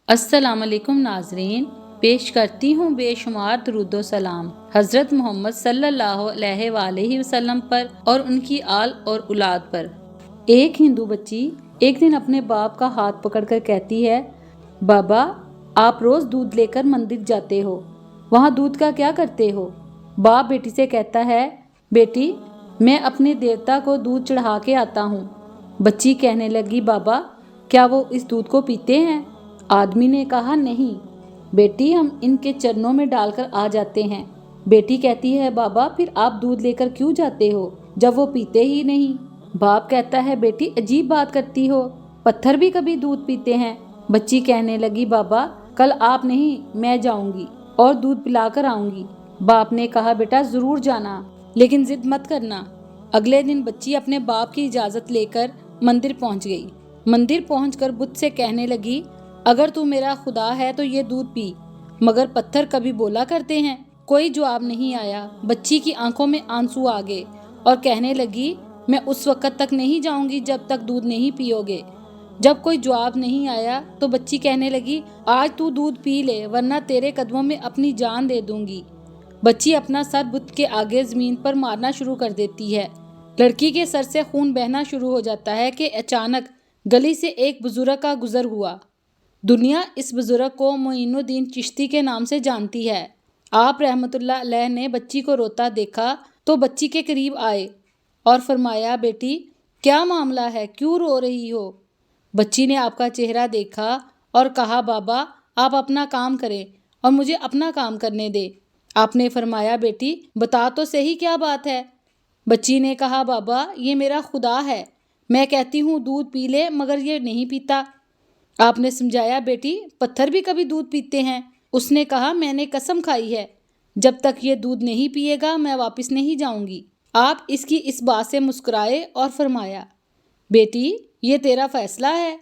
अस्सलाम वालेकुम नाजरीन, पेश करती हूँ बेशुमार दरूद व सलाम हज़रत मोहम्मद सल्लल्लाहु अलैहि वसल्लम पर और उनकी आल और औलाद पर। एक हिंदू बच्ची एक दिन अपने बाप का हाथ पकड़कर कहती है, बाबा आप रोज़ दूध लेकर मंदिर जाते हो, वहाँ दूध का क्या करते हो? बाप बेटी से कहता है, बेटी मैं अपने देवता को दूध चढ़ा के आता हूँ। बच्ची कहने लगी, बाबा क्या वो इस दूध को पीते हैं? आदमी ने कहा, नहीं बेटी, हम इनके चरणों में डालकर आ जाते हैं। बेटी कहती है, बाबा फिर आप दूध लेकर क्यों जाते हो जब वो पीते ही नहीं? बाप कहता है, बेटी अजीब बात करती हो, पत्थर भी कभी दूध पीते हैं। बच्ची कहने लगी, बाबा कल आप नहीं मैं जाऊंगी और दूध पिलाकर आऊंगी। बाप ने कहा, बेटा जरूर जाना लेकिन जिद मत करना। अगले दिन बच्ची अपने बाप की इजाजत लेकर मंदिर पहुंच गई। मंदिर पहुंचकर बुत से कहने लगी, अगर तू मेरा खुदा है तो ये दूध पी। मगर पत्थर कभी बोला करते हैं। कोई जवाब नहीं आया। बच्ची की आंखों में आंसू आ गए और कहने लगी, मैं उस वक्त तक नहीं जाऊंगी जब तक दूध नहीं पियोगे। जब कोई जवाब नहीं आया तो बच्ची कहने लगी, आज तू दूध पी ले वरना तेरे कदमों में अपनी जान दे दूंगी। बच्ची अपना सर बुत के आगे जमीन पर मारना शुरू कर देती है। लड़की के सर से खून बहना शुरू हो जाता है कि अचानक गली से एक बुजुर्ग का गुजर हुआ। दुनिया इस बुजुर्ग को मोइनुद्दीन चिश्ती के नाम से जानती है। आप रहमतुल्लाह अलैह ने बच्ची को रोता देखा तो बच्ची के करीब आए और फरमाया, बेटी क्या मामला है, क्यों रो रही हो? बच्ची ने आपका चेहरा देखा और कहा, बाबा आप अपना काम करें और मुझे अपना काम करने दे। आपने फरमाया, बेटी बता तो सही क्या बात है? बच्ची ने कहा, बाबा ये मेरा खुदा है, मैं कहती हूँ दूध पी ले मगर ये नहीं पीता। आपने समझाया, बेटी पत्थर भी कभी दूध पीते हैं। उसने कहा, मैंने कसम खाई है जब तक ये दूध नहीं पिएगा मैं वापस नहीं जाऊंगी। आप इसकी इस बात से मुस्कुराए और फरमाया, बेटी ये तेरा फैसला है?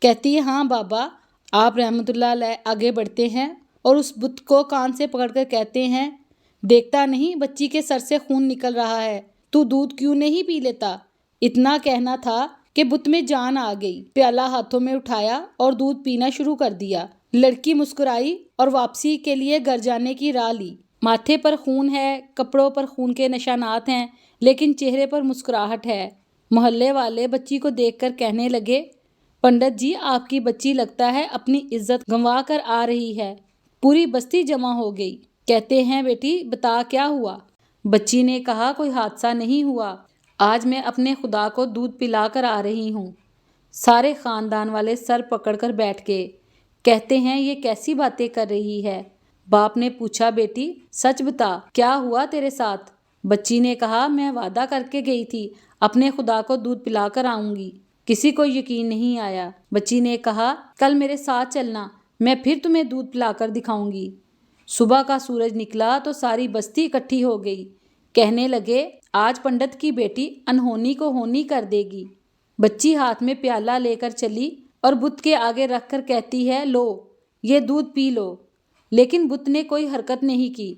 कहती है, हाँ बाबा। आप रहमतुल्लाह अलैह आगे बढ़ते हैं और उस बुत को कान से पकड़कर कहते हैं, देखता नहीं बच्ची के सर से खून निकल रहा है, तू दूध क्यों नहीं पी लेता? इतना कहना था कि बुत में जान आ गई। प्याला हाथों में उठाया और दूध पीना शुरू कर दिया। लड़की मुस्कुराई और वापसी के लिए घर जाने की राह ली। माथे पर खून है, कपड़ों पर खून के निशानात हैं, लेकिन चेहरे पर मुस्कुराहट है। मोहल्ले वाले बच्ची को देखकर कहने लगे, पंडित जी आपकी बच्ची लगता है अपनी इज्जत गंवा कर आ रही है। पूरी बस्ती जमा हो गई। कहते हैं, बेटी बता क्या हुआ? बच्ची ने कहा, कोई हादसा नहीं हुआ, आज मैं अपने खुदा को दूध पिला कर आ रही हूँ। सारे खानदान वाले सर पकड़कर बैठ गए। कहते हैं, ये कैसी बातें कर रही है? बाप ने पूछा, बेटी सच बता क्या हुआ तेरे साथ? बच्ची ने कहा, मैं वादा करके गई थी अपने खुदा को दूध पिलाकर आऊंगी। किसी को यकीन नहीं आया। बच्ची ने कहा, कल मेरे साथ चलना, मैं फिर तुम्हें दूध पिलाकर दिखाऊंगी। सुबह का सूरज निकला तो सारी बस्ती इकट्ठी हो गई। कहने लगे, आज पंडित की बेटी अनहोनी को होनी कर देगी। बच्ची हाथ में प्याला लेकर चली और बुत के आगे रखकर कहती है, लो ये दूध पी लो। लेकिन बुत ने कोई हरकत नहीं की।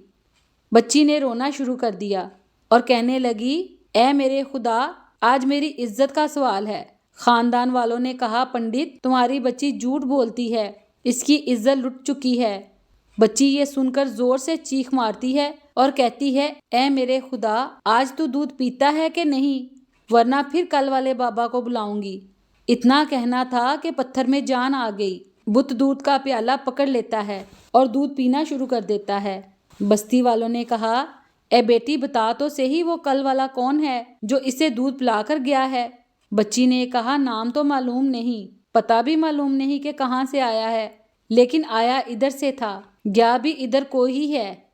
बच्ची ने रोना शुरू कर दिया और कहने लगी, ऐ मेरे खुदा आज मेरी इज्जत का सवाल है। खानदान वालों ने कहा, पंडित तुम्हारी बच्ची झूठ बोलती है, इसकी इज्जत लुट चुकी है। बच्ची ये सुनकर जोर से चीख मारती है और कहती है, ऐ मेरे खुदा आज तू दूध पीता है कि नहीं, वरना फिर कल वाले बाबा को बुलाऊंगी। इतना कहना था कि पत्थर में जान आ गई। बुत दूध का प्याला पकड़ लेता है और दूध पीना शुरू कर देता है। बस्ती वालों ने कहा, ए बेटी बता तो सही वो कल वाला कौन है जो इसे दूध पिलाकर गया है? बच्ची ने कहा, नाम तो मालूम नहीं, पता भी मालूम नहीं कि कहाँ से आया है, लेकिन आया इधर से था, गया भी इधर को ही है।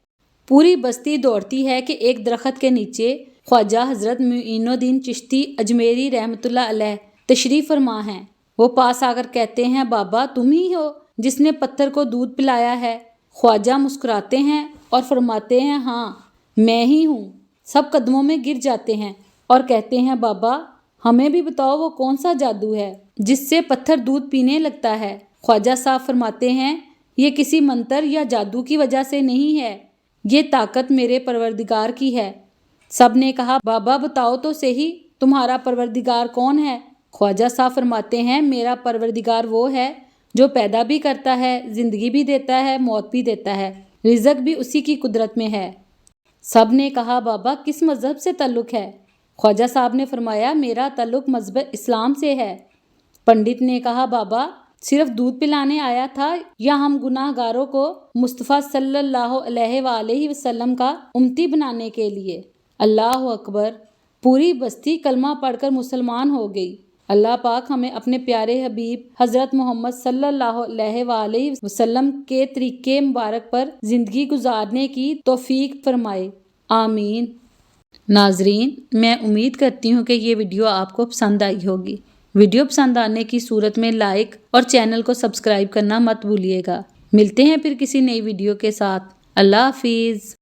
पूरी बस्ती दौड़ती है कि एक दरख्त के नीचे ख्वाजा हजरत मोइनुद्दीन चिश्ती अजमेरी रहमतुल्लाह अलैह तशरीफ फरमा हैं। वो पास आकर कहते हैं, बाबा तुम ही हो जिसने पत्थर को दूध पिलाया है? ख्वाजा मुस्कुराते हैं और फरमाते हैं, हाँ मैं ही हूँ। सब कदमों में गिर जाते हैं और कहते हैं, बाबा हमें भी बताओ वो कौन सा जादू है जिससे पत्थर दूध पीने लगता है? ख्वाजा साहब फरमाते हैं, ये किसी मंत्र या जादू की वजह से नहीं है, ये ताकत मेरे परवरदिगार की है। सब ने कहा, बाबा बताओ तो सही तुम्हारा परवरदिगार कौन है? ख्वाजा साहब फरमाते हैं, मेरा परवरदिगार वो है جو پیدا بھی کرتا ہے، زندگی بھی دیتا ہے، موت بھی دیتا ہے، رزق بھی اسی کی قدرت میں ہے۔ سب نے کہا بابا کس مذہب سے تعلق ہے؟ خواجہ صاحب نے فرمایا میرا تعلق مذہب اسلام سے ہے۔ پنڈت نے کہا بابا صرف دودھ پلانے آیا تھا یا ہم گناہ گاروں کو مصطفیٰ صلی اللہ علیہ وآلہ وسلم کا امتی بنانے کے لیے؟ اللہ اکبر! پوری بستی کلمہ پڑھ کر مسلمان ہو گئی۔ اللہ پاک ہمیں اپنے پیارے حبیب حضرت محمد صلی اللہ علیہ وآلہ وسلم کے طریقے مبارک پر زندگی گزارنے کی توفیق فرمائے، آمین۔ ناظرین، میں امید کرتی ہوں کہ یہ ویڈیو آپ کو پسند آئی ہوگی۔ ویڈیو پسند آنے کی صورت میں لائک اور چینل کو سبسکرائب کرنا مت بھولیے گا۔ ملتے ہیں پھر کسی نئی ویڈیو کے ساتھ۔ اللہ حافظ۔